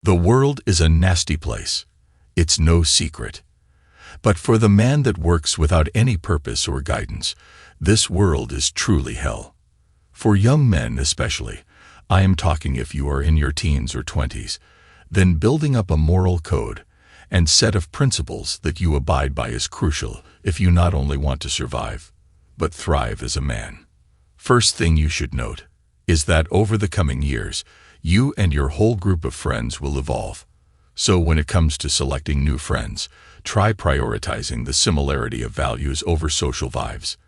The world is a nasty place. It's no secret. But for the man that works without any purpose or guidance, this world is truly hell. For young men especially, I am talking if you are in your teens or 20s, then building up a moral code and set of principles that you abide by is crucial if you not only want to survive, but thrive as a man. First thing you should note is that over the coming years, you and your whole group of friends will evolve. So when it comes to selecting new friends, try prioritizing the similarity of values over social vibes.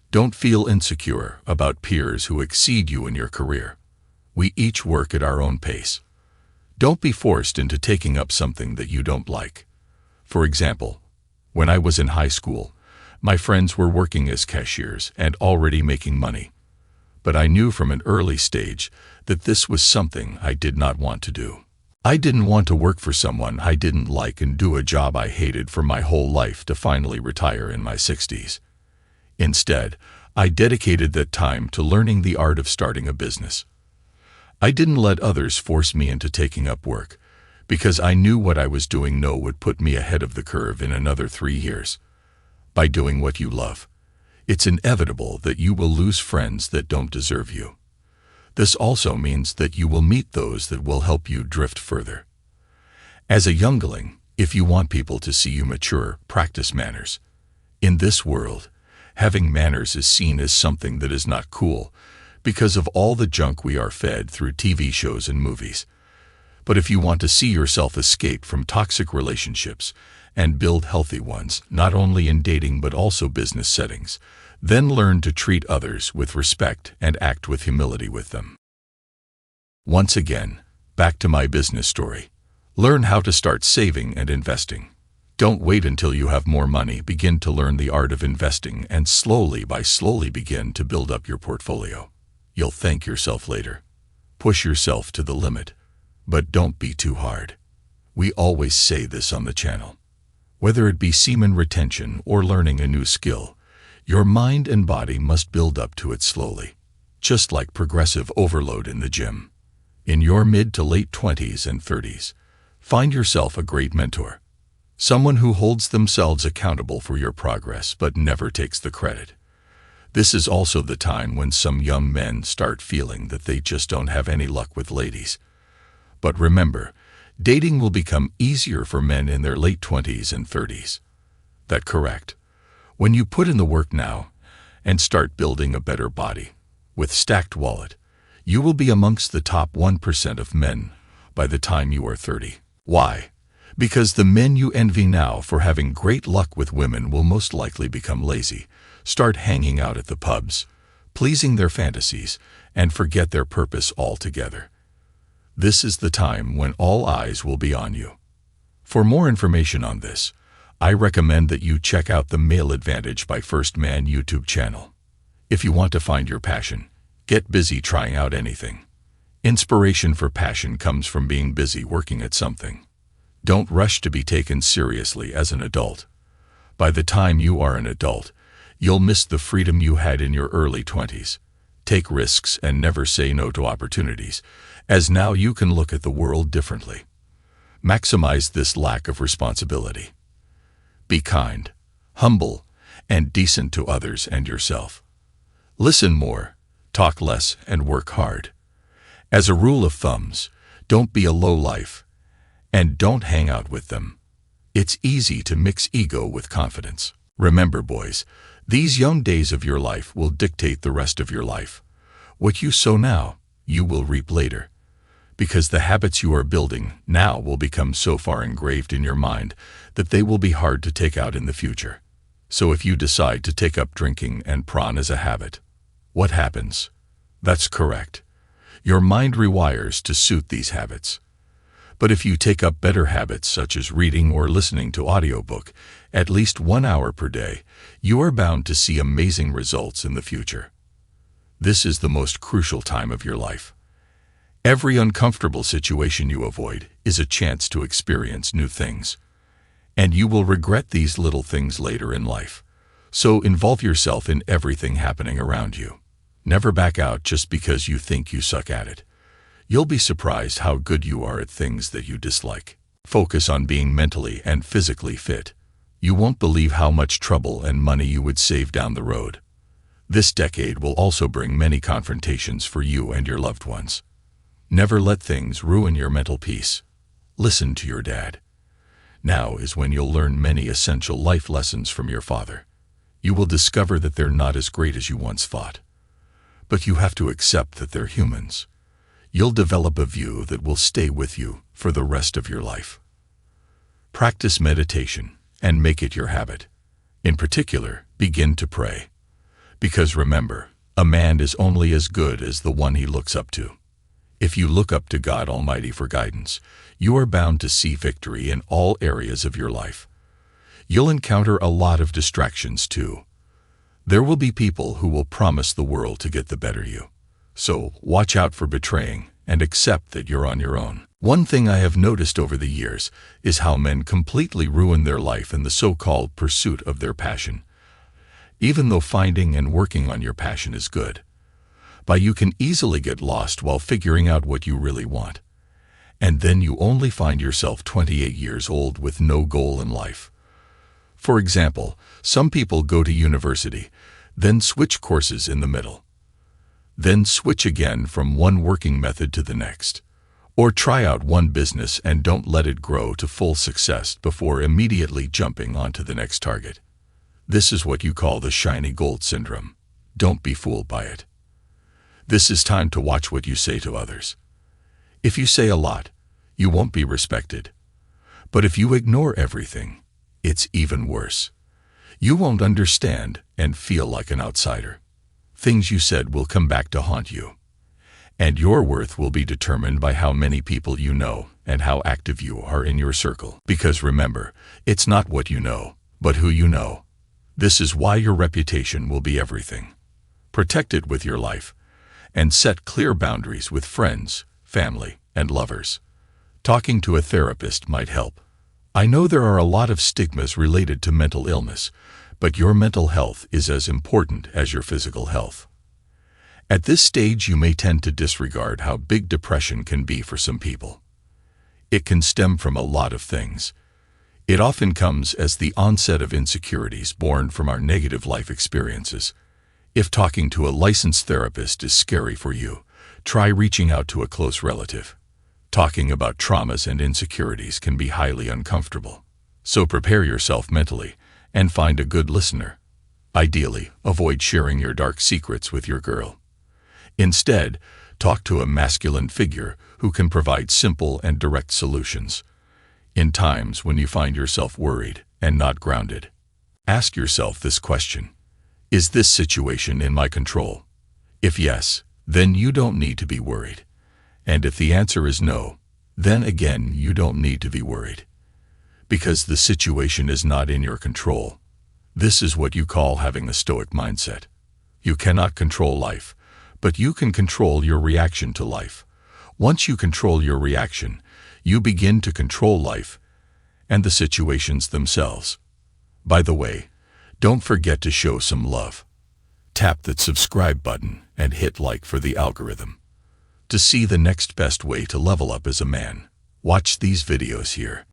Don't feel insecure about peers who exceed you in your career. We each work at our own pace. Don't be forced into taking up something that you don't like. For example, when I was in high school, my friends were working as cashiers and already making money. But I knew from an early stage that this was something I did not want to do. I didn't want to work for someone I didn't like and do a job I hated for my whole life to finally retire in my 60s. Instead, I dedicated that time to learning the art of starting a business. I didn't let others force me into taking up work, because I knew what I was doing would put me ahead of the curve in another 3 years. By doing what you love, it's inevitable that you will lose friends that don't deserve you. This also means that you will meet those that will help you drift further. As a youngling, if you want people to see you mature, practice manners. In this world, having manners is seen as something that is not cool because of all the junk we are fed through TV shows and movies. But if you want to see yourself escape from toxic relationships and build healthy ones, not only in dating but also business settings, then learn to treat others with respect and act with humility with them. Once again, back to my business story. Learn how to start saving and investing. Don't wait until you have more money. Begin to learn the art of investing and slowly begin to build up your portfolio. You'll thank yourself later. Push yourself to the limit, but don't be too hard. We always say this on the channel. Whether it be semen retention or learning a new skill, your mind and body must build up to it slowly, just like progressive overload in the gym. In your mid to late 20s and 30s, find yourself a great mentor, someone who holds themselves accountable for your progress but never takes the credit. This is also the time when some young men start feeling that they just don't have any luck with ladies. But remember, dating will become easier for men in their late 20s and 30s. That's correct. When you put in the work now and start building a better body with stacked wallet, you will be amongst the top 1% of men by the time you are 30. Why? Because the men you envy now for having great luck with women will most likely become lazy, start hanging out at the pubs, pleasing their fantasies, and forget their purpose altogether. This is the time when all eyes will be on you. For more information on this, I recommend that you check out the Male Advantage by First Man YouTube channel. If you want to find your passion, get busy trying out anything. Inspiration for passion comes from being busy working at something. Don't rush to be taken seriously as an adult. By the time you are an adult, you'll miss the freedom you had in your early 20s. Take risks and never say no to opportunities, as now you can look at the world differently. Maximize this lack of responsibility. Be kind, humble, and decent to others and yourself. Listen more, talk less, and work hard. As a rule of thumbs, don't be a lowlife, and don't hang out with them. It's easy to mix ego with confidence. Remember, boys, these young days of your life will dictate the rest of your life. What you sow now, you will reap later, because the habits you are building now will become so far engraved in your mind that they will be hard to take out in the future. So if you decide to take up drinking and prawn as a habit, what happens? That's correct. Your mind rewires to suit these habits. But if you take up better habits such as reading or listening to audiobook at least 1 hour per day, you are bound to see amazing results in the future. This is the most crucial time of your life. Every uncomfortable situation you avoid is a chance to experience new things. And you will regret these little things later in life. So involve yourself in everything happening around you. Never back out just because you think you suck at it. You'll be surprised how good you are at things that you dislike. Focus on being mentally and physically fit. You won't believe how much trouble and money you would save down the road. This decade will also bring many confrontations for you and your loved ones. Never let things ruin your mental peace. Listen to your dad. Now is when you'll learn many essential life lessons from your father. You will discover that they're not as great as you once thought. But you have to accept that they're humans. You'll develop a view that will stay with you for the rest of your life. Practice meditation and make it your habit. In particular, begin to pray. Because remember, a man is only as good as the one he looks up to. If you look up to God Almighty for guidance, you are bound to see victory in all areas of your life. You'll encounter a lot of distractions too. There will be people who will promise the world to get the better you. So watch out for betraying and accept that you're on your own. One thing I have noticed over the years is how men completely ruin their life in the so-called pursuit of their passion. Even though finding and working on your passion is good, but you can easily get lost while figuring out what you really want. And then you only find yourself 28 years old with no goal in life. For example, some people go to university, then switch courses in the middle. Then switch again from one working method to the next. Or try out one business and don't let it grow to full success before immediately jumping onto the next target. This is what you call the shiny gold syndrome. Don't be fooled by it. This is time to watch what you say to others. If you say a lot, you won't be respected. But if you ignore everything, it's even worse. You won't understand and feel like an outsider. Things you said will come back to haunt you. And your worth will be determined by how many people you know and how active you are in your circle. Because remember, it's not what you know, but who you know. This is why your reputation will be everything. Protect it with your life, and set clear boundaries with friends, family, and lovers. Talking to a therapist might help. I know there are a lot of stigmas related to mental illness, but your mental health is as important as your physical health. At this stage, you may tend to disregard how big depression can be for some people. It can stem from a lot of things. It often comes as the onset of insecurities born from our negative life experiences. If talking to a licensed therapist is scary for you, try reaching out to a close relative. Talking about traumas and insecurities can be highly uncomfortable. So prepare yourself mentally and find a good listener. Ideally, avoid sharing your dark secrets with your girl. Instead, talk to a masculine figure who can provide simple and direct solutions. In times when you find yourself worried and not grounded, ask yourself this question: is this situation in my control? If yes, then you don't need to be worried. And if the answer is no, then again you don't need to be worried. Because the situation is not in your control. This is what you call having a stoic mindset. You cannot control life, but you can control your reaction to life. Once you control your reaction, you begin to control life and the situations themselves. By the way, don't forget to show some love. Tap that subscribe button and hit like for the algorithm. To see the next best way to level up as a man, watch these videos here.